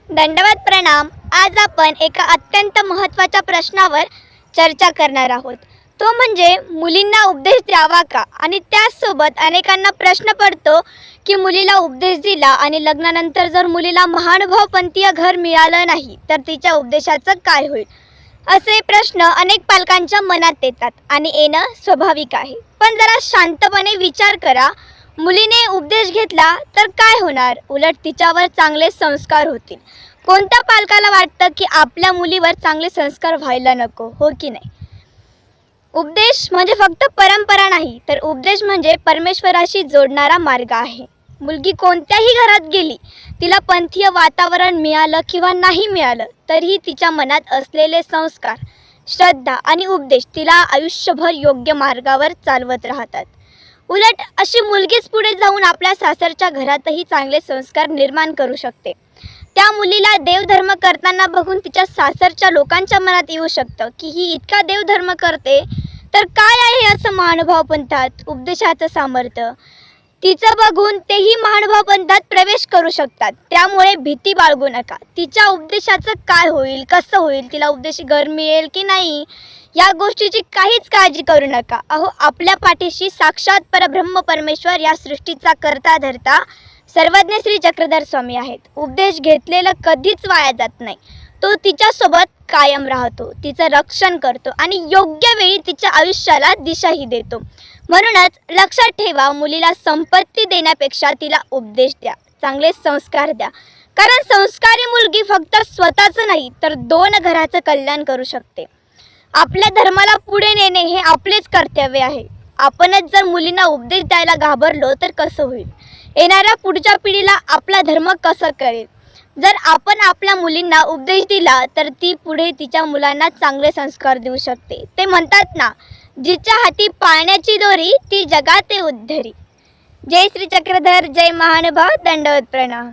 दंडवत प्रणाम. आज आपण एका अत्यंत महत्त्वाच्या प्रश्नावर चर्चा करणार आहोत. तो म्हणजे मुलींना उपदेश द्यावा का? आणि त्याचसोबत अनेकांना प्रश्न पडतो की मुलीला उपदेश दिला आणि लग्नानंतर जर मुलीला महानुभावपंथीय घर मिळालं नाही तर तिच्या उपदेशाचं काय होईल? असे प्रश्न अनेक पालकांच्या मनात येतात आणि येणं स्वाभाविक आहे. पण जरा शांतपणे विचार करा. मुलीने उपदेश घेतला तर काय होणार? उलट तिच्यावर चांगले संस्कार होतील. कोणत्या पालकाला वाटतं की आपल्या मुलीवर चांगले संस्कार व्हायला नको, हो की नाही? उपदेश म्हणजे फक्त परंपरा नाही, तर उपदेश म्हणजे परमेश्वराशी जोडणारा मार्ग आहे. मुलगी कोणत्याही घरात गेली, तिला पंथीय वातावरण मिळालं किंवा नाही मिळालं, तरीही तिच्या मनात असलेले संस्कार, श्रद्धा आणि उपदेश तिला आयुष्यभर योग्य मार्गावर चालवत राहतात. उलट अशी मुलगीच पुढे जाऊन आपल्या सासरच्या घरातही चांगले संस्कार निर्माण करू शकते. त्या मुलीला देवधर्म करताना बघून तिच्या सासरच्या लोकांच्या मनात येऊ शकतं की ही इतका देवधर्म करते, तर काय आहे असं महानुभाव पंथात उपदेशाचं सामर्थ्य? तिचं बघून तेही महानुभाव पंथात प्रवेश करू शकतात. त्यामुळे भीती बाळगू नका. तिच्या उपदेशाचं काय होईल, कसं होईल, तिला उपदेशी घर मिळेल की नाही, या गोष्टीची काहीच काळजी करू नका. अहो, आपल्या पाठीशी साक्षात परब्रह्म परमेश्वर या सृष्टीचा करता धरता सर्वज्ञ श्री चक्रधर स्वामी आहेत. उपदेश घेतलेलं कधीच वाया जात नाही. तो तिच्यासोबत कायम राहतो, तिचं रक्षण करतो आणि योग्य वेळी तिच्या आयुष्याला दिशाही देतो. म्हणूनच लक्षात ठेवा, मुलीला संपत्ती देण्यापेक्षा तिला उपदेश द्या, चांगले संस्कार द्या. कारण संस्कारी मुलगी फक्त स्वतःचं नाही तर 2 घराचं कल्याण करू शकते. आपल्या धर्माला पुढे नेणे हे आपलेच कर्तव्य आहे. आपणच जर मुलींना उपदेश द्यायला घाबरलो तर कसं होईल? येणाऱ्या पुढच्या पिढीला आपला धर्म कसं कळेल? जर आपण आपल्या मुलींना उपदेश दिला तर ती पुढे तिच्या मुलांना चांगले संस्कार देऊ शकते. ते म्हणतात ना, जिच्या हाती पाळण्याची दोरी ती जगाते उद्धरी. जय श्री चक्रधर, जय महानुभाव. दंडवत प्रणाम.